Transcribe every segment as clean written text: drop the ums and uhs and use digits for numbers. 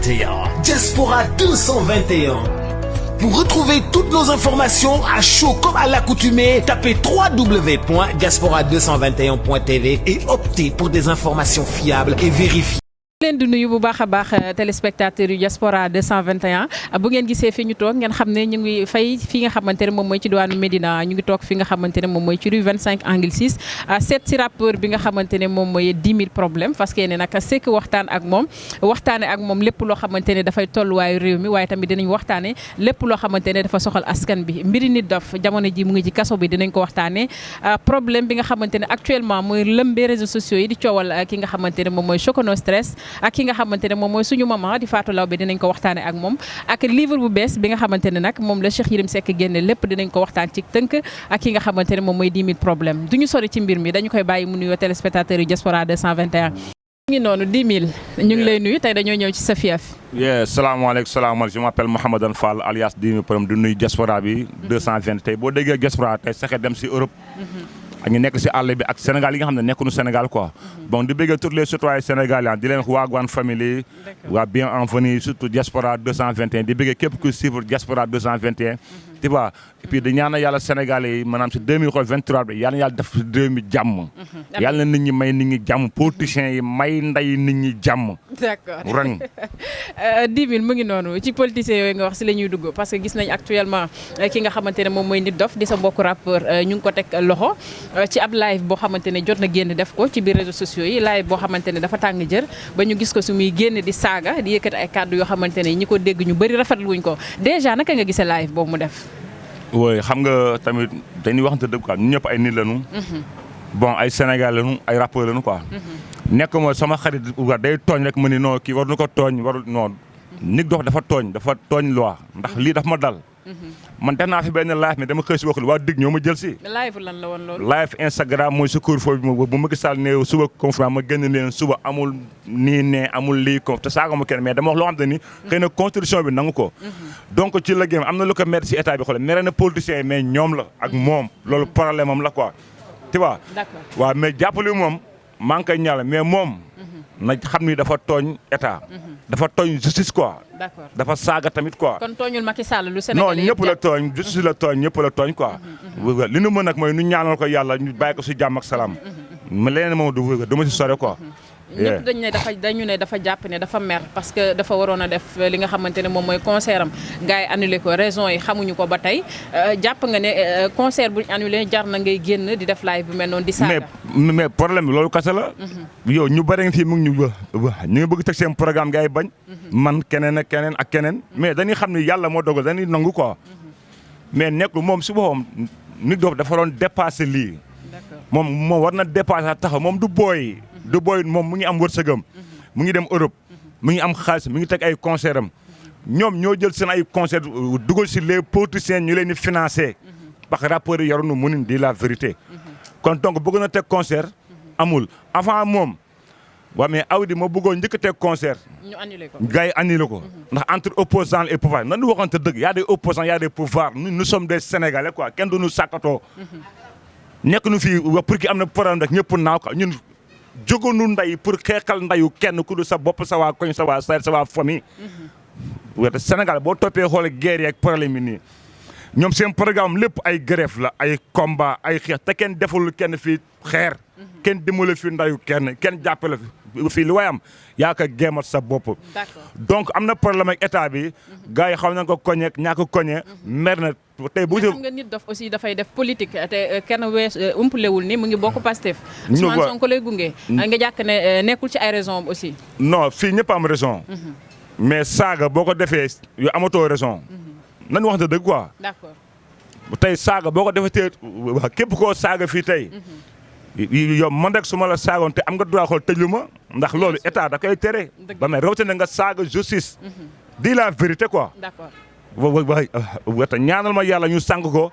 221. Diaspora 221. Pour retrouver toutes nos informations à chaud comme à l'accoutumée, tapez www.diaspora221.tv et optez pour des informations fiables et vérifiées. leen di nuyu bu baax a baax téléspectateurs yu Diaspora 221 bu ngeen gisee fi ñu toog ngeen xam ne ñu ngi fay fi nga xamante ne moom mooy ci diwaanu Médina ñu ngi toog fi nga xamante ne moom mooy ci rue 25 angle 6 seet si rappeur bi nga xamante ne moom mooy 10 000 problème parce que ne nag sekk waxtaan ak moom waxtaane ak moom lépp loo xamante ne dafay tolluwaayu réew mi waaye tamit dinañ waxtaane lépp loo xamante ne dafa soxal askan bi mbiri nit dof jamono ji mu ngi ci kaso bi dinañ ko waxtaane problème bi nga xamante ne actuellement mooy lëmbee réseaux sociaux yi di coowal ki nga xamante ne moom mooy Chocono Stress ak ki nga xamante ne moom mooy suñu maman di Fatou Lawbe dinañ ko waxtaane ak moom ak livre bu bees bi nga xamante ne nag moom la Cheikh Yerim Seck génne lépp dinañ ko waxtaan ci tënk ak ki nga xamante ne moom mooy 10 000 problème duñu sori ci mbir mi dañu koy bàyyi mu nuyoo téléspectateurs yu Diaspora 221 ñu ngi noonu 10 000 ñu ngi lay nuyu tey dañoo ñëw ci sa fief salaamaaleykum je m'appelle Mouhamadane Fall alias 10 000 problème du nuyu Diaspora bi 220 tey boo déggee Diaspora tey saxe dem si Europe ak ñu nekk si àll bi ak Sénégal yi nga xam ne nekkuñu Sénégal quoi bon di bëggee tous les citoyens sénégalais di leen waagwaan famille waa bien en venue surtout Diaspora 221 di bëggee képp ku suivre Diaspora 221 tu vois et puis di ñaanal yàlla sénégalais yi maanaam si 2023 bi yàlla na yàlla def si réew mi jàmm yàlla na nit ñi may nit ñi jàmm politiciens yi may nday nit ñi jàmm d'accord ren 10 000 mu ngi noonu ci politiciens yooyu nga wax si la ñuy dugg parce que gis nañ actuellement ki nga xamante ne moom mooy Nit Dof di sa mbokk rappeur ñu ngi ko teg loxo ci ab live boo xamante ne jot na génn def ko ci biir réseaux sociaux yi live boo xamante ne dafa tàng jër ba ñu gis ko su muy génn di saaga di yëkkati ay kàddu yoo xamante ne ñi ko dégg ñu bëri rafetlu wuñ ko déjà naka nga gisee live boobu mu def. oui xam nga tamit dañuy waxante dëgg quoi ñun ñëpp ay nit lañu. bon ay Sénégal lañu ay rappeurs lañu quoi. nekk mooy sama xarit day tooñ rek ma ni non kii war na ko tooñ warul non Nit Dof dafa tooñ loi ndax lii dafa ma dal. man def naa fi benn live mais dama xëy si waxul waa digg ñoo ma jël si. live lan la woon loolu. live Instagram mooy secours foofu bu Macky Sall ne suba conférence ma génn leen suba amul nii ne amul lii ko te saaga ma kenn mais dama wax loo xam te ni xëy na constitution bi nangu ko. donc ci la game am na lu ko mettre si état bi xool mere na politiciens yi mais ñoom la ak moom loolu problème am la quoi. tu vois. d'accord waaw mais jàppale moom maa ngi koy ñaala mais moom. na xam ni dafa tooñ état. dafa tooñ justice quoi. d'accord dafa saaga tamit quoi. kon tooñul Macky Sall lu Sénégal non ñëpp la tooñ justice la tooñ ñëpp la tooñ quoi. li nu mën nag mooy nu ñaanal ko yàlla ñu bàyyi ko si jàmm ak salaam. mais leneen moom du ma si sore quoi. ñëpp dañu ne dafa jàpp ne dafa mer parce que dafa waroon a def li nga xamante ne moom mooy concert am gars yi annulé ko raison yi xamuñu ko ba tey jàpp nga ne concert buñ annulé jar na ngay génn di def live bu mel noonu di saaga. mais problème bi loolu kese la. yow ñu bëri nga fii mu ngi ñu ngi bëgg teg seen programme gars yi bañ. man keneen ak keneen mais dañuy xam ni yàlla moo dogal dañuy nangu quoi. mais nekkul moom si boppam Nit Dof dafa doon dépassé lii. moom war na dépassé taxaw moom du booy. moom mu ngi am wërsëgam mu ngi dem Europe mu ngi am xaalis mu ngi teg ay concert am ñoom ñoo jël seen ay concert dugal si les politiciens ñu leen di financé parce que rappeurs yi yaroon na mënuñ di la vérité kon donc bëgg na teg concert amul avant moom waaw mais Awdi ma bëggoon njëkk a teg concert ñu annulé ko gars yi annulé ko ndax entre opposants et pouvoir nan ñu waxante dëgg y a des opposants y a des pouvoirs nous sommes des Sénégalais quoi kenn du ñu sàkkatoo nekk nu fii pour ki am na problème rek ñëpp naaw quoi ñun jóganu nday pour xeexal ndayu kenn ku du sa bopp sa waa koñ sa waa sa waa famille. wala Sénégal boo toppee xool guerre yeeg problème yi nii ñoom seen programme lépp ay grève la ay combat ay xeex te kenn deful kenn fii xeer. kenn dimbale fi ndayu kenn jàppale fii lu waay am yaa ko géemat sa bopp. donc am na problème ak état bi. gars yi xaw nañ ko koñe ñaa ko koñe mer na. tey bu xam nga Nit Dof aussi dafay def politique te kenn umpalewul ni mu ngi bokk Pastef. Ousmane Sonko lay gunge. nga jàkk ne nekkul ci ay raison am aussi. non fii ñëpp am raison. mais saaga boo ko defee yow amatoo raison. nan wax dëgg quoi. d'accord tey saaga boo ko defee tey képp koo saaga fii tey. yow man rek su ma la saagoon te am nga droit xool tëjlu ma ndax loolu état da koy tere. ba mais rawatina nga saaga justice. di la vérité quoi. d'accord. wata ñaanal ma yàlla ñu sànq ko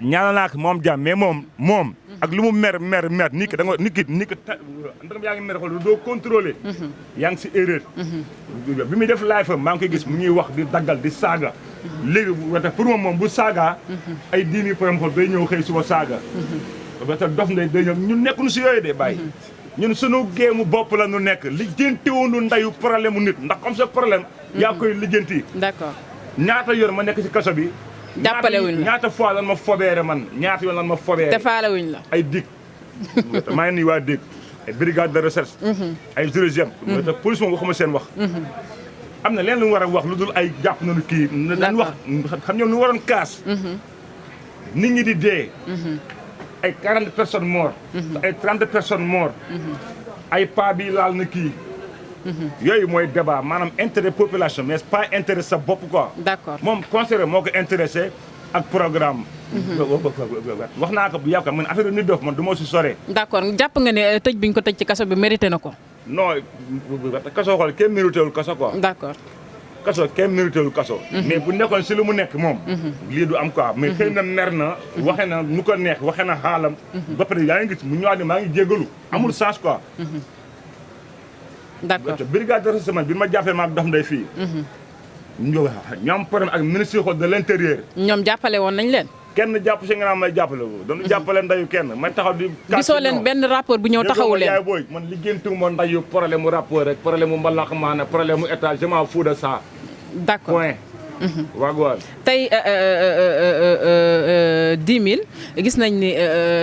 ñaanal naa ko moom jàmm mais moom ak lu mu mer nit ki da nga nit ki ndax yaa ngi mer xool doo contrôler yaa ngi si erreur bi muy def live am maa ngi koy gis mu ñuy wax di daggal di saaga léegi wata pour moom bu saaga ay 10 000 problème xool day ñëw xëy suba saaga wata dof nday day ñëw ñun nekkuñu si yooyu de bàyyi ñun sunu géemu bopp la nu nekk lijjantiwuñu ndayu problème mu nit ndax comme ça problème. yaa koy lijjanti. d'accord ñaata yoon ma nekk ci kaso bi. jàppale wuñ la ñaata fois lan ma fobeere man ñaata yoon lan ma fobeere. te faale wuñ la. ay dig maa ngi nii waa dig ay brigade de recherche. ay juristes te police moom waxuma seen wax. am na leen lu war a wax lu dul ay jàpp nañu kii. dañu wax xam ñoom lu waroon kaas. nit ñi di dee. ay 40 personnes mortes. ay 30 personnes mortes. ay paa bi laal na kii. yooyu mooy débat maanaam intérêt population mais pas intérêt sa bopp quoi. d'accord moom conseiller moo ko intéressé ak programme. wax naa ko bu yàgg man affaire nit dof man du ma si sore. d'accord jàpp nga ne tëj bi ñu ko tëj ci kaso bi mérité na ko. non kaso xool kenn mérité wul kaso quoi. d'accord. kaso kenn mérité wul kaso. mais bu nekkoon si lu mu nekk moom. lii du am quoi mais xëy na mer na. waxe na nu ko neex waxe na xaalam. ba pare yaa ngi gis mu ñëwaat ne maa ngi jégalu. amul sens quoi. d'accord brigade de recherche bi ma jàppee maag dox nday fii. ñu am problème ak ministre de l'intérieur. ñoom jàppale woon nañ leen. kenn jàpp si nga naan may jàppale ko dañu jàppale ndayu kenn may taxaw di. gisoo leen benn rapport bu ñëw taxawu leen yaay booy man liggéeyantuma ndayu problème mu rapport rek problème mu mbalax maana problème mu état je m'en fous de ça. d'accord point. waagwaal. tey 10 000 gis nañ ni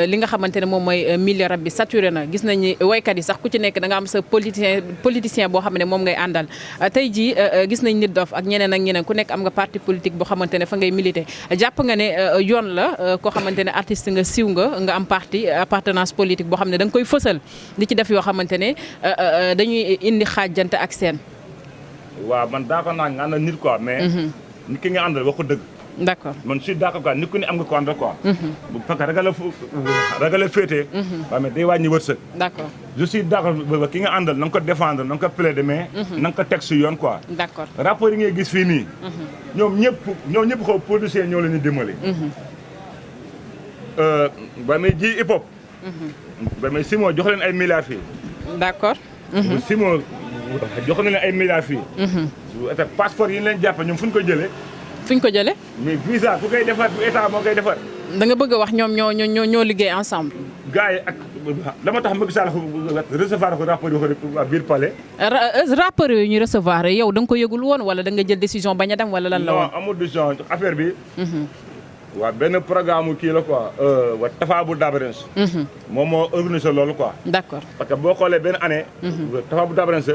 li nga xamante ne moom mooy milliard bi saturé na gis nañ ni waykat yi sax ku ci nekk da nga am sa politicien boo xam ne moom ngay àndal tey jii gis nañ nit dof ak ñeneen ak ñeneen ku nekk am nga parti politique boo xamante ne fa ngay militer jàpp nga ne yoon la koo xamante ne artiste nga siiw nga am parti appartenance politique boo xam ne da nga koy fësal di ci def yoo xamante ne dañuy indi xaajante ak seen. waaw man daa ko naan nga àndal nit quoi mais. nit ki nga àndal wax ko dëgg. d'accord man je suis d'accord quoi nit ku ne am nga ko àndal quoi. bu fekkee ragal a féetee. waaw mais day wàññi wërsëg. d'accord je suis d'accord ki nga àndal na nga ko défendre na nga ko plaider mais. na nga ko teg si yoon quoi. d'accord rapport yi ngay gis fii nii. ñoom ñëpp xaw politiciens ñoo leen di dimbali. ba may ji hip hop. ba may Simon jox leen ay milliards fii. d'accord. Simon jox na leen ay milliards fii. te passeport yi ñu leen jàpp ñoom fu ñu ko jëlee. fu ñu ko jëlee. mais visa ku koy defar bu état moo koy defar. da nga bëgg a wax ñoom ñoo liggéey ensemble. gars yi ak dama tax Macky Sall recevoir ko rapport yi biir palais. rapport yooyu ñu recevoir yow da nga ko yëgul woon wala da nga jël décision bañ a dem wala lan la woon. non amul décision affaire bi. waaw benn programme kii la quoi wa Tafa bu Dabarens. moom moo organisé loolu quoi. d'accord parce que boo xoolee benn année. Tafa bu Dabarens.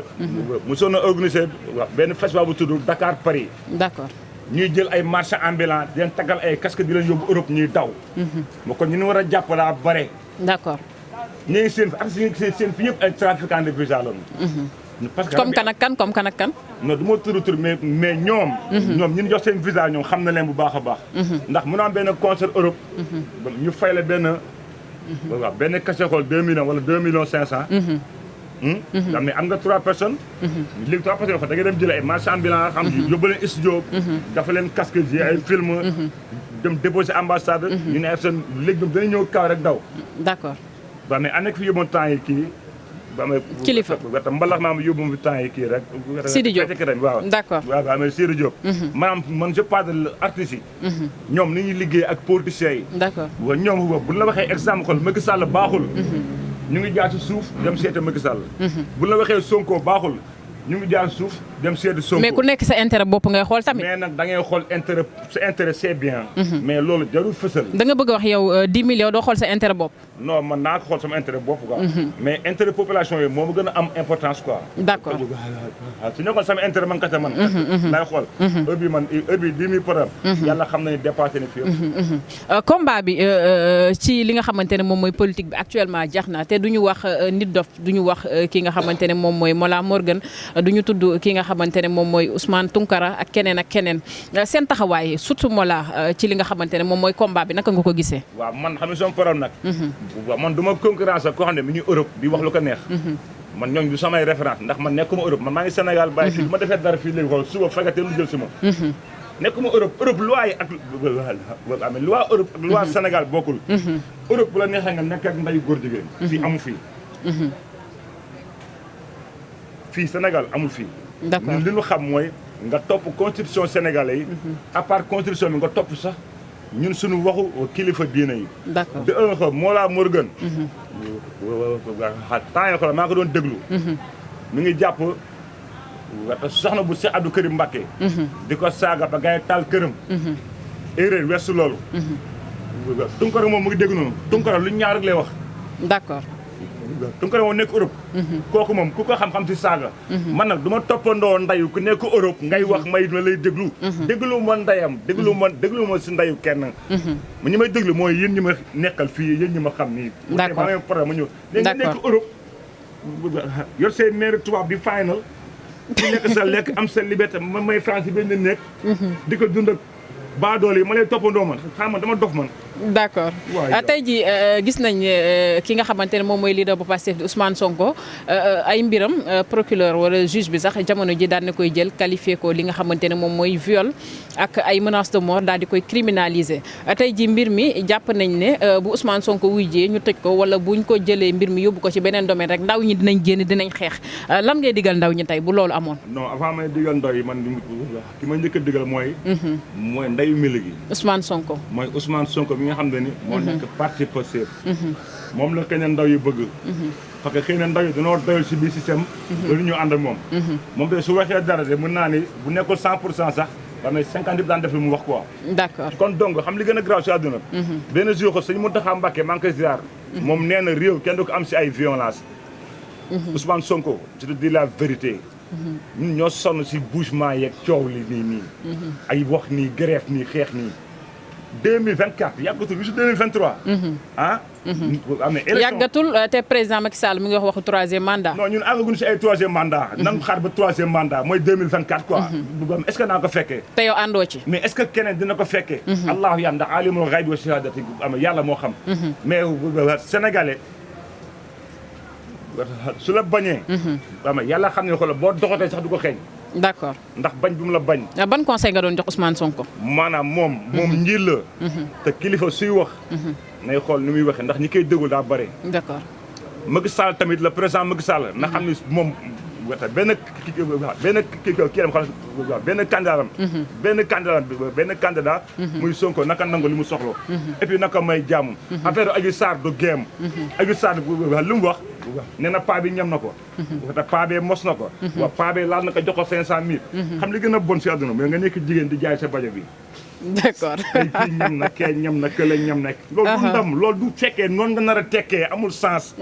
mosoon na organisé benn festival bu tudd Dakar Paris. d'accord ñuy jël ay marchands ambulants di leen taggal ay casque di leen yóbbu Europe ñuy daw. moo kon ñu war a jàppalaa bare. d'accord ñu ngi seen fi yëpp ay trafiquants de visa lañu. parce que comme kan ak kan. non du ma tur mais ñoom. ñoom ñu jox seen visa ñoom xam na leen bu baax a baax. ndax mun naa am benn concert Europe. ñu fay la benn. waaw benn cachet-xool 2 millions wala 2 millions 500. xam ne am nga 3 personnes. léegi 3 personnes yoo xam da ngay dem jëlee ay marchands ambulants xam nga yóbbu leen studio. dafa leen casque ji ay film. dem déposer ambassade. ñu ne ay seen léegi ñoom dañuy ñëw kaw rek daw. d'accord. waaw mais ànd ak fi yóbboon temps yi kii. kilifa mbalax maam yóbbu temps yi kii rek. Sidi Diop waaw. d'accord waaw mais Sidi Diop. maanaam man je parle de artistes yi. ñoom ni ñuy liggéey ak politiciens yi. d'accord waaw ñoom bu la waxee exemple xool Macky Sall baaxul. ñu ngi jaar ci suuf dem seeti Macky Sall. bu la waxee Sonko baaxul ñu ngi jaar suuf dem seeti Sonko. mais ku nekk sa intérêt bopp ngay xool tamit. mais nag da ngay xool intérêt sa intérêt c'est bien. mais loolu jarul fësal. da nga bëgg a wax yow 10 000 yow doo xool sa intérêt bopp. non man naa ko xool sama intérêt bopp quoi. mais intérêt population yi moo ma gën a am importance quoi. d'accord su ñu xool sama intérêt man kese man. laay xool. heure bii 10 000 problème. yàlla xam nañu dépassé na fi yëpp. combat bi ci li nga xamante ne moom mooy politique bi actuellement jeex na te du ñu wax nit dof du ñu wax ki nga xamante ne moom mooy Mollah Morgun du ñu tudd ki nga xamante ne moom mooy Ousmane Tounkara ak keneen ak keneen seen taxawaay surtout Mollah ci li nga xamante ne moom mooy combat bi naka nga ko gisee. waaw man xam ne sama problème nag. waaw man du ma concurrence ak koo xam ne mi ngi Europe di wax lu ko neex. man ñooñu du samay référence ndax man nekkuma Europe man maa ngi Sénégal bàyyi fii du ma defee dara fii léegi xool suba fekkate lu jël si ma. nekkuma Europe loi yi ak loi Europe ak loi Sénégal bokkul. Europe bu la neexee nga nekk ak ndayu góor jigéen. fii amu fii. fii Sénégal amul fii. d'accord ñun li ñu xam mooy nga topp constitution sénégalais yi. à part constitution bi nga topp sax ñun suñu waxu kilifa diine yi. d'accord de un ko Mollah Morgun. temps yoo xam ne maa ko doon déglu. mi ngi jàpp soxna bu Cheikh Abdou Karim Mbacké. di ko saaga ba gars yi taal këram. erreur weesu loolu. Tunkara moom mu ngi dégg noonu Tunkara lu ñaar rek lay wax. d'accord. Tunkara moom nekk Europe. kooku moom ku ko xam-xam ci saaga. man nag du ma toppandoo ndayu ku nekk Europe ngay wax may ma lay déglu. déglu ma ndayam déglu ma si ndayu kenn. ñi may déglu mooy yéen ñi ma nekkal fii yéen ñi ma xam nii. d'accord bu problème ma ñëw. d'accord léegi nekk Europe. yor say maire tubaab di final. di lekk sa lekk am sa liberté ma may France yi benn nekk. di ko dund ak baadoole yi ma lay toppandoo man xam man dama dof man. d'accord tey jii gis nañ ki nga xamante ne moom mooy leader bu Pastef di Ousmane Sonko ay mbiram procureur wala juge bi sax jamono ji daan na koy jël qualifié ko li nga xamante ne moom mooy viol ak ay menaces de mort daal di koy criminaliser tey jii mbir mi jàpp nañ ne bu Ousmane Sonko wujjee ñu tëj ko wala buñ ko jëlee mbir mi yóbbu ko ci beneen domaine rek ndaw ñi dinañ génn dinañ xeex lan ngay digal ndaw ñi tey bu loolu amoon. non avant may digal ndaw yi man ki ma njëkk a digal mooy. mooy ndeyu mili gi. Ousmane Sonko nga xam ne ni moo nekk parti Pastef moom la keneen ndaw yi bëgg parce que xëy na ndaw yi dañoo doyal si biir système dañu ñu ànd ak moom te su waxee dara de mën naa ni bu nekkul 100% sax war na 50 yëpp daan def lu mu wax quoi d'accord kon donc xam li gën a grave si àdduna benn jour ko sëñ Mountakha Mbacké maa ngi koy ziar moom nee na réew kenn du ko am si ay violence Ousmane Sonko je te dis la vérité ñun ñoo sonn si bougement yeeg coow li nii ay wax nii grève nii xeex nii 2024 yàggatul bi su 2023. ah. am na élection yàggatul te président Macky Sall mi ngi wax waxu troisième mandat. non ñun àggaguñu si ay troisième mandat. nan xaar ba troisième mandat mooy 2024 quoi. est-ce que naa ko fekkee. te yow àndoo ci. mais est-ce que keneen dina ko fekkee. allahu yàlla ndax alimul ghaybi wa shahadati am yàlla moo xam. mais sénégalais su la bañee. am yàlla xam ne xoolal boo doxatee sax du ko xeeñ. d'accord ndax bañ bi mu la bañ. ban conseil nga doon jox Ousmane Sonko. maanaam moom njiit la. te kilifa suy wax. nay xool ni muy waxee ndax ñi koy déglu daa bare. d'accord. Macky Sall tamit le président Macky Sall. na xam ni moom benn candidat. muy Sonko naka nangu li mu soxla. et puis naka may jàmm. affaire Adji Sarr du géem. Adji Sarr li mu wax. nee na paa bi ñam na ko. te paa bee mos na ko. waaw paa bee laal na ko jox ko 500000. xam li gën a bon si àdduna mais nga nekk jigéen di jaay sa bajo bi. d'accord. kii ñam na kee ñam na kële ñam na. loolu du ndam loolu du fekkee noonu nga nar a tekkee amul sens.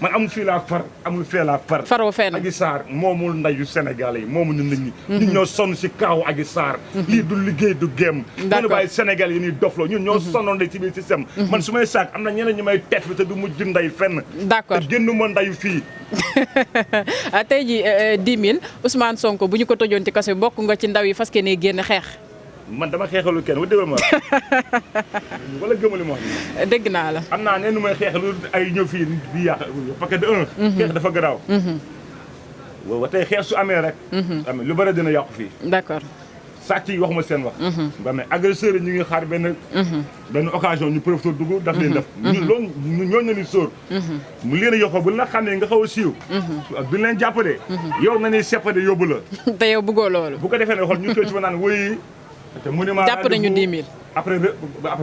man amul fii laa far amul fee laa far. faroo fenn. Adji Sarr moomul ndayu Sénégalais yi moomu ñu nit ñi. ñun ñoo sonn si kaaw Adji Sarr. lii du liggéey du géem. d'accord bàyyi Sénégalais yi ñuy dofloo ñun ñoo sonnoon de ci biir système. man su may saak am na ñeneen ñu may teet fi te du mujj nday fenn. d'accord te génn ma ndayu fii. tey jii 10 000 Ousmane Sonko bu ñu ko tëjoon ci kaso bi bokk nga ci ndaw yi fas yéene génn xeex. man dama xeexalu kenn déggal ma wala gëmali ma wax. dégg naa la. am naa ne nu may xeexalu ay ñëw fii di yàq parce que de un. xeex dafa garaaw. waaw tey xeex su amee rek. am lu bëri dina yàqu fii. d'accord. sàcc yi waxuma seen wax. ba mais agresseurs yi ñu ngi xaar benn occasion ñu profité dugg daf leen def. ñun loolu ñooñu la ñuy sóor. mu leen a yokk bu la xam ne nga xaw a siiw. duñ leen jàppale. yow na ñuy seppade yóbbu la. te yow bëggoo loolu. bu ko defee ne xool ñu koy ci naan woy te monument jàpp nañu 10 000. après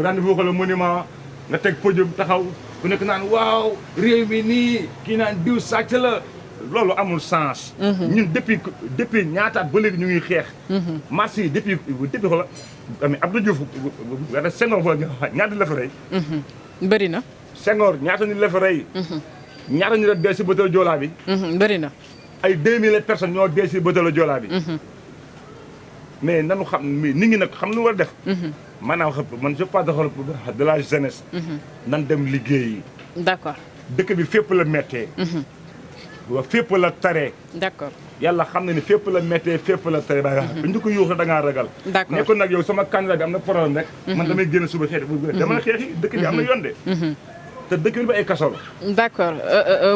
rendez-vous ko le monument nga teg podium taxaw ku nekk naan waaw réew mi nii kii naan diw sàcc la loolu amul sens. ñun depuis ñaataat ba léegi ñu ngi xeex. marché yi depuis xoolal mais Abdou Diouf wala Senghor ñaata la fa rey. bëri na. Senghor ñaata nit la fa rey. ñaata ñu la dee si bëtal Joola bi. bëri na. ay 2000 personnes ñoo dee si bëtal Joola bi. mais nanu xam nit ñi nag xam lu war a def. maanaam man je parle de la jeunesse. nan dem liggéeyi. d'accord. dëkk bi fépp la méttee. wa fépp la taree. d'accord. yàlla xam na ni fépp la méttee fépp la taree ba ñu ko yuux da ngaa ragal. d'accord nekkoon nag yow sama candidat bi am na problème rek. man damay génn suba xeex dama xeexi dëkk bi am na yoon de. te dëkk bi ba ay kaso la. d'accord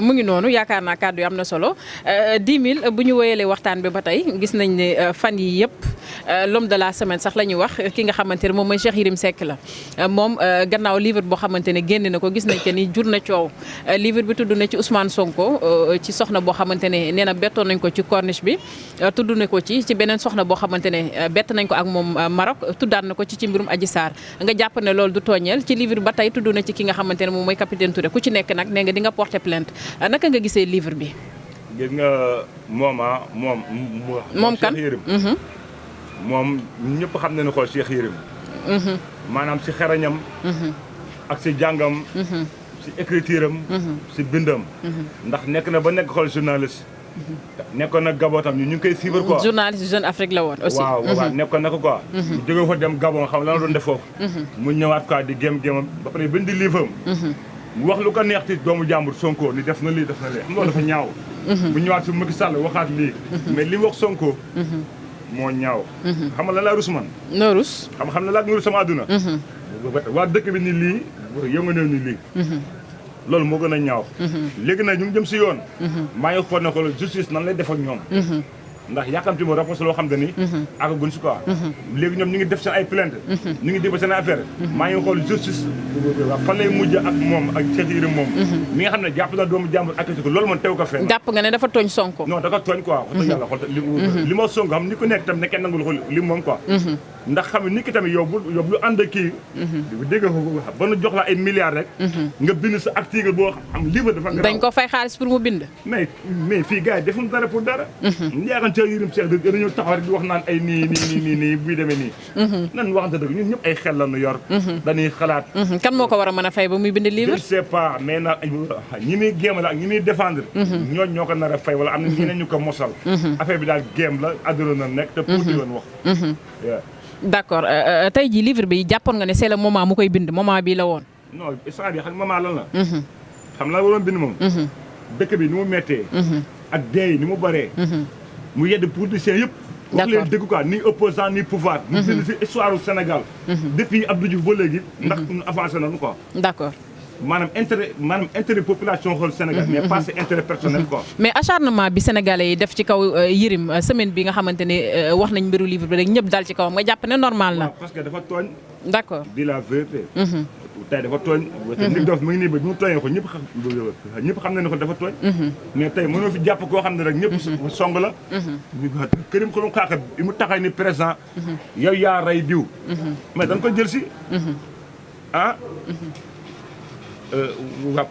mu ngi noonu yaakaar naa kàddu yi am na solo 10 000 bu ñu wéyalee waxtaan bi ba tey gis nañ ne fan yi yëpp l'homme de la semaine sax la ñuy wax ki nga xamante ne moom mooy Cheikh Yerim Seck la moom gannaaw livre boo xamante ne génn na ko gis nañ que ni jur na coow livre bi tudd na ci Ousmane Sonko ci soxna boo xamante ne nee na bettoon nañ ko ci corniche bi tudd na ko ci beneen soxna boo xamante ne bett nañ ko ak moom Maroc tuddaat na ko ci mbirum Adji Sarr nga jàpp ne loolu du tooñeel ci livre ba tey tudd na ci ki nga xamante ne moom mooy capitaine Touré ku ci nekk nag nee nga di nga porter plainte naka nga gisee livre bi. gis nga moom kan Cheikh Yerim moom ñëpp xam nañu xool Cheikh Yerim maanaam si xerañam ak si jàngam si écriture am si bindam ndax nekk na ba nekk xool journaliste nekkoon nag Gabon tam ñu ngi koy suivre quoi. journaliste Jeune Afrique la woon aussi. waaw nekkoon na ko quoi. mu jógee fa dem Gabon xam lan la doon def foofu. mu ñëwaat quoi di gém-gémam ba pare bind livre am mu wax lu ko neex ci doomu jàmbur Sonko ni def na lii def na lee xam loolu dafa ñaaw. mu ñëwaat si Macky Sall waxaat lii. mais li mu wax Sonko. moo ñaaw. xam nga lan laa rus man. noo rus. xam na laa ngi rus sama àdduna. waa dëkk bi ni lii yow nga néew ni lii. loolu moo gën a ñaaw. léegi nag ñu ngi jëm si yoon. maa ngi xool ne ko justice nan lay def ak ñoom. ndax yàkkamti mo rapport loo xam te ni. àggaguñ si quoi. léegi ñoom ñu ngi def seen ay plainte. ñu ngi déglu seen affaire. maa ngi xool justice fan lay mujj ak moom ak Cheikh Yerim moom. mi nga xam ne jàpp na doomu jàmbur ak ko loolu moom teew ko fenn. jàpp nga ne dafa tooñ Sonko. non dafa tooñ quoi. wax dëgg yàlla xool li ma Sonko xam ni ku nekk tam ne kenn nangul ko li moom quoi. ndax xam ne nit ki tamit yow lu ànd ak kii. dégg nga ba nu jox la ay milliards rek. nga bind sa article boo xam livre dafa. dañ ko fay xaalis pour mu bind. mais fii gars yi defuñu dara pour dara. yaakaar Cheikh Yerim Seck dañoo taxaw rek di wax naan ay nii buy demee nii. nan waxante dëgg ñun ñëpp ay xel la ñu yor. dañuy xalaat. kan moo ko war a mën a fay ba muy bind livre. je sais pas mais nag ñi muy géem la ak ñi muy défendre. ñooñu ñoo ko nar a fay wala am na ñeneen ñu ko mosal. affaire bi daal géem la àdduna na nekk te pour di doon wax. d'accord tey jii livre bi jàppoon nga ne c'est le moment mu koy bind moment bii la woon. non instant bi xam moment lan la. xam la waroon bind moom. dëkk bi ni mu méttee. ak dee ni mu bëree. mu yedd politiciens yëpp. wax leen dëgg quoi ni opposant ni pouvoir. mu bind si histoire du Sénégal. depuis Abdou Diouf ba léegi. ndax avancé nañu quoi. d'accord. maanaam intérêt population xool Sénégal. mais pas c'est intérêt personnel quoi. mais acharnement bi sénégalais yi def ci kaw Yerim semaine bi nga xamante ne wax nañ mbiru livre bi rek ñëpp dal ci kawam nga jàpp ne normal na. parce que dafa tooñ. d'accord di la vérité. tey dafa tooñ. nit dof mu ngi nii ba ñu tooñee ko ñëpp xam nañ ne ko dafa tooñ. mais tey mënoo fi jàpp koo xam ne rek ñëpp song la. kërim xolum xaaxa bi mu taxay ni présent. yow yaa rey diw. mais dañ ko jël si. ah.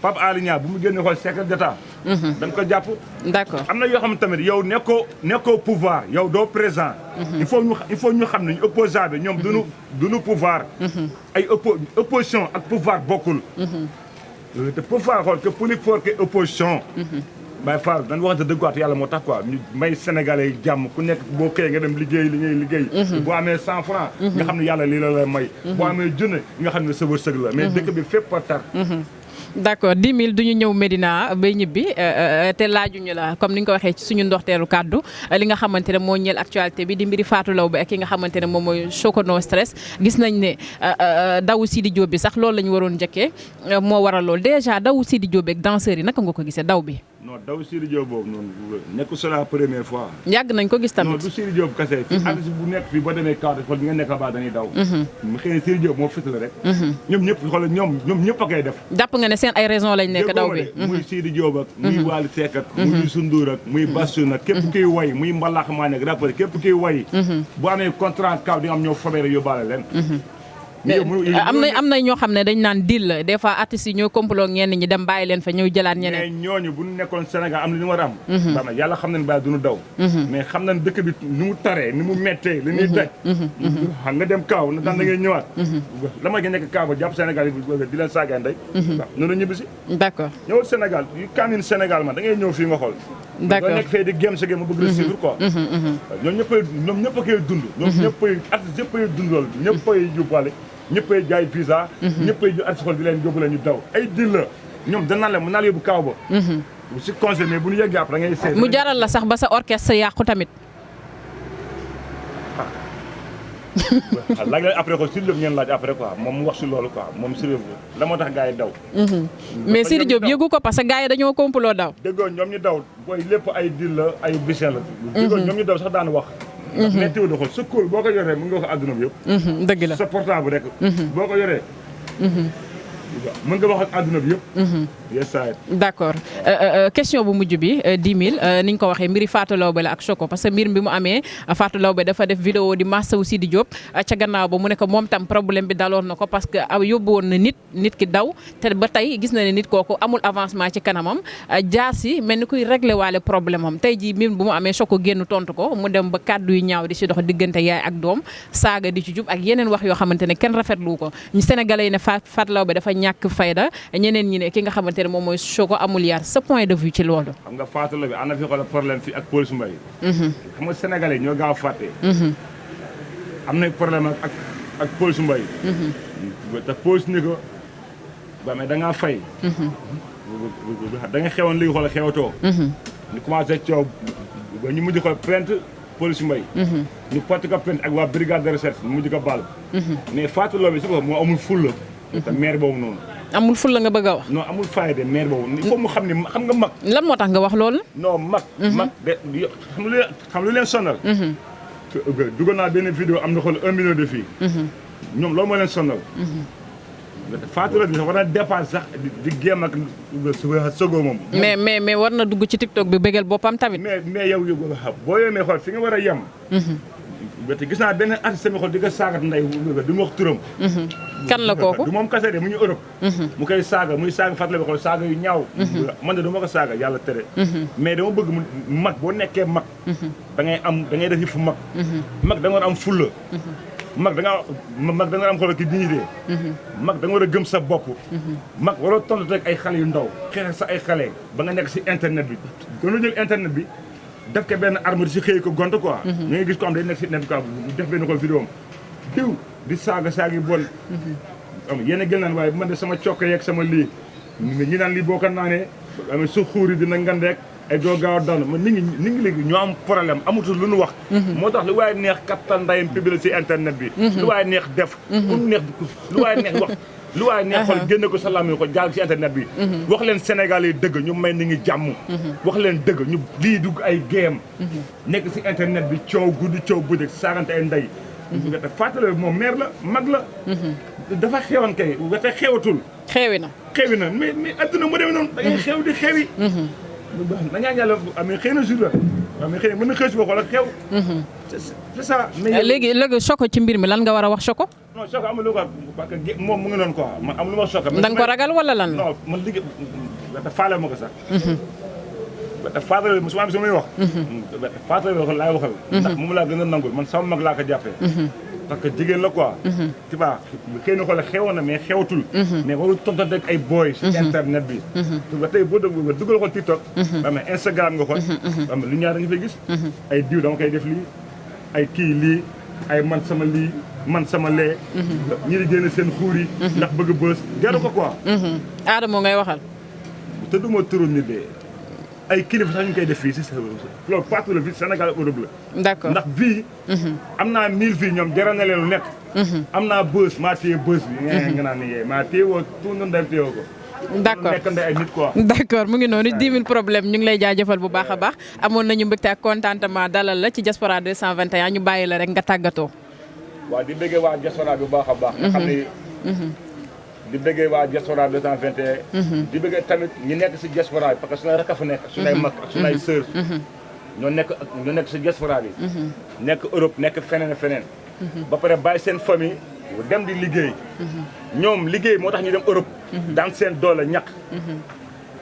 Pape Alé Niang bu mu génne xool secret d'état. dañ ko jàpp. d'accord am na yoo xam tamit yow nekkoo pouvoir yow doo présent. il faut ñu xam ne opposant bi ñoom duñu pouvoir. ay opposition ak pouvoir bokkul. te pouvoir xool que plus fort que opposition. Baye Fall dañ waxante dëgg quoi yàlla moo tax quoi ñu may sénégalais yi jàmm ku nekk boo xëyee nga dem liggéey li ngay liggéey. boo amee 100 francs nga xam ne yàlla lii la lay may. boo amee junne nga xam ne sa wërsëg la. mais dëkk bi fépp a tar. d'accord 10 000 du ñu ñëw Médina bay ñibbi te laajuñu la comme ni nga ko waxee ci suñu ndorteelu kàddu li nga xamante ne moo ñeel actualité bi di mbiri Fatou Laobé ak ki nga xamante ne moom mooy Choco No Stress gis nañ ne dawu Sidi Diop bi sax loolu la ñu waroon njëkkee moo waral loolu déjà dawu Sidi Diop ak danseurs yi naka nga ko gisee daw bi. non daw Sidi Diop boobu noonu nekk c'est la première fois. yàgg nañ ko gis tamit. non du Sidi Diop kese. fii artiste bu nekk fii boo demee kaw xool bi nga nekk baa dañuy daw. mu xëy na Sidi Diop moo fësal rek. ñoom ñëpp xool ñoom ñëpp a koy def. jàpp nga ne seen ay raison lañ nekk daw bi. muy Sidi Diop ak. muy Wally Seck ak. muy Youssou Ndour ak. muy Bassou nag képp kuy way muy mbalax maa nekk rappeur képp kuy way. bu amee contrat kaw di nga am ñoo fobee yóbbaale leen. am na ñoo xam ne dañ naan deal la des fois artistes yi ñoo complot ñenn ñi dem bàyyi leen fa ñëw jëlaat ñeneen. mais ñooñu bu ñu nekkoon Sénégal am na li mu war a am. baax na yàlla xam nañ bàyyi duñu daw. mais xam nañ dëkk bi ni mu taree ni mu méttee li ñuy daj. xam nga dem kaaw na daan da ngay ñëwaat. la ma nekk kaaw ba jàpp Sénégal yi di leen saagaan ndey. waaw noonu la ñibbi si. d'accord ñëwal Sénégal yu kaamin Sénégal man da ngay ñëw fii nga xool. d'accord doo nekk fee di gém sa gém ma bëgg la suivre quoi. ñoom ñëpp a koy dund. ñoom ñëppay artiste ñëppay dund loolu ñëppay jubale ñëppay jaay visa. ñëppay ju artiste di leen yóbbu la ñu daw ay dil la ñoom danaan la mën naa la yóbbu kaaw ba. si conseil mais bu ñu yeggee après da ngay seet. mu jaral la sax ba sa orchestre yàqu tamit. laaj leen après quoi Sidy Diop ngeen laaj après quoi moom mu wax si loolu quoi moom si la moo tax gars yi daw. mais Sidy Diop yëgu ko parce que gars yi dañoo complot daw. déggoo ñoom ñu daw booy lépp ay dil la ay bisin la. déggoo ñoom ñu daw sax daan wax. ndax météo de xool sa kóol boo ko yoree mën nga wax àdduna bi yëpp. dëgg la sa portable rek. boo ko yoree. mën nga wax ak àdduna bi yëpp. yes sir. d'accord question bu mujj bi 10 000 ni ñu ko waxee mbiri Fatou Laobé la ak Choco parce que mbir bi mu amee Fatou Laobé dafa def vidéo di massawu Sidy Diop ca gannaaw ba mu ne ko moom tam problème bi daloon na ko parce que yóbbu woon na nit ki daw te ba tey gis na ne nit kooku amul avancement ci kanamam jaar si mel ni kuy réglé waale problème am tey jii mbir bu mu amee Choco génn tontu ko mu dem ba kàddu yu ñaaw di si dox diggante yaay ak doom saaga di ci jub ak yeneen wax yoo xamante ne kenn rafetlu ko ñu sénégalais yi ne Fatou Laobé dafa ñàkk fayda ñeneen ñi ne ki nga xamante ne moom mooy Choco amul yar sa point de vue ci loolu. xam nga Fatou Laobé am na fi xoolal problème fii ak police Mbaye. xam nga sénégalais ñoo gaaw a fàtte. am na problème ak police Mbaye. te police ni ko ba mais da ngaa fay. da nga xewoon léegi xoolal xewatoo. ñu commencé coow ba ñu mujj ko plainte police Mbaye. ñu porté ko plainte ak waa brigade de recherche ñu mujj ko baal. mais Fatou Laobé si boppam moo amul fulla te maire boobu noonu. amul ful la nga bëgg a wax. non amul fayda maire boobu il faut mu xam ne xam nga mag. lan moo tax nga wax loolu. non mag. mag de xam lu leen sonal. dugal naa benn vidéo am na xool 1 million de filles. ñoom loolu moo leen sonal. Fatou Laobé war na dépasse sax di géem ak Sogo moom. mais war na dugg ci TikTok bi bëggal boppam tamit. mais yow boo yemee xool fi nga war a yem. te gis naa benn artiste mi xool di ko saagat ndey du ma wax turam. kan la kooku du moom kase de mu ñu Europe. mu koy saaga muy saaga Fatou Laobé xool saaga yu ñaaw. man de du ma ko saaga yàlla tere. mais dama bëgg mu mag boo nekkee mag. da ngay def yëfu mag. mag da nga war a am fulla. mag da nga war a am xoolal ki dignité. mag da nga war a gëm sa bopp. mag waroo tontu rek ay xale yu ndaw xeex sa ay xale ba nga nekk si internet bi. gën a jël internet bi. def ko benn arme di si xëy ko gont quoi. ñu ngi gis ko am day nekk si net quoi def benn xool vidéo am diw di saaga yi bon. yéen a gën naan waaye man de sama cokk yeeg sama lii ñi naan lii boo ko naanee su xuuri dina ngandeek ay doo gaaw a daanu man nit ñi léegi ñoo am problème amatul lu nu wax. moo tax lu waaye neex kattan ndayam publier si internet bi. lu waaye neex def. lu waaye neex wax. lu waaye neex xool génne ko salaam ko jaal ci internet bi. wax leen Sénégal yi dëgg ñu may ni ngi jàmm. wax leen dëgg ñu lii dugg ay géem. nekk si internet bi coow guddi coow bëccëg saagante ay ndey. Fatou Laobé moom maire la mag la. dafa xewoon kay wete xewatul. xewi na mais adduna mu demee noonu. da ngay xew di xewi. da ngaa ñàlla mais xëy na jour la waaw mais xëy na mën na xëy si ba xool ak xew. c'est ça. léegi Choco ci mbir mi lan nga war a wax Choco. non Choco amul lu ko parce que moom mu ngi noonu quoi man am lu ma Choco. da nga ko ragal wala lan la. non man liggéey dafa faale ma ko sax. dafa faale ma su ma am si muy wax. Fatou Laobé laay waxal. ndax moom laa gën a nangul man sama mag laa ko jàppee. parce que jigéen la quoi. tu vois xëy na xool xewoon na mais xewatul. mais warul tontonte ak ay boy si internet bi. ba tey boo dugal xool TikTok. mais Instagram nga xool. lu ñaar nga fay gis. ay diw dama koy def lii ay kii lii ay man sama lii man sama lee. ñi di génne seen xuur yi. ndax bëgg bës jaru ko quoi. Adamo ngay waxal. te du ma turu nit de ay kilifa sax ñu koy def fii si loolu partout la fii Sénégal ak Europe la. d'accord ndax bii. am naa 1000 fii ñoom jaral na leen lu nekk. am naa bës maa téye bës bi. nga naan ni yee maa téye woo tuuti ndem téye ko. d'accord nekk ay nit quoi. d'accord mu ngi noonu 10 000 problème ñu ngi lay jaajëfal bu baax a baax amoon nañu mbégte ak contentement dalal la ci Diaspora 221 ñu bàyyi la rek nga tàggatoo. waaw di bëggee waa Diaspora bu baax a baax. nga xam ni. di bëggee waa Diaspora 221. di bëggee tamit ñi nekk si Diaspora bi parce que su nay rakk fa nekk su nay mag ak su nay sœur. ñoo nekk si Diaspora bi. nekk Europe nekk feneen feneen. ba pare bàyyi seen famille dem di liggéey. ñoom liggéey moo tax ñu dem Europe. daan seen doole ñaq.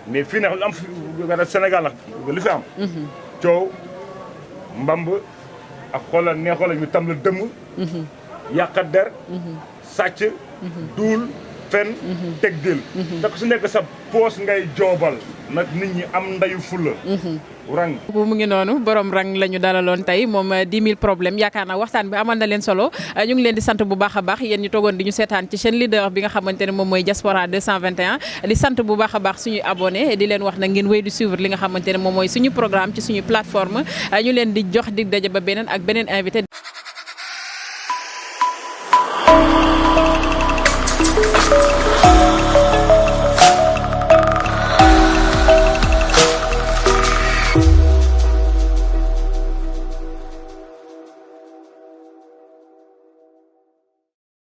mais fii nag lu am Sénégal nag lu fi am. coow mbamb ak xoolal nee xoolal ñu tam la dëmm. yàqa der. sàcc. duul. fen teg dil te su nekk sa poos ngay joobal nag nit ñi am ndayu fulla rang bu mu ngi noonu borom rang la ñu dalaloon tey moom 10 000 problème yaakaar naa waxtaan bi amal na leen solo ñu ngi leen di sant bu baax a baax yéen ñu toogoon di ñu seetaan ci chaîne leader bi nga xamante ne moom mooy Diaspora 221 di sant bu baax a baax suñuy abonné di leen wax na ngeen wéy di suivre li nga xamante ne moom mooy suñu programme ci suñu plateforme ñu leen di jox dig daje ba beneen ak beneen invité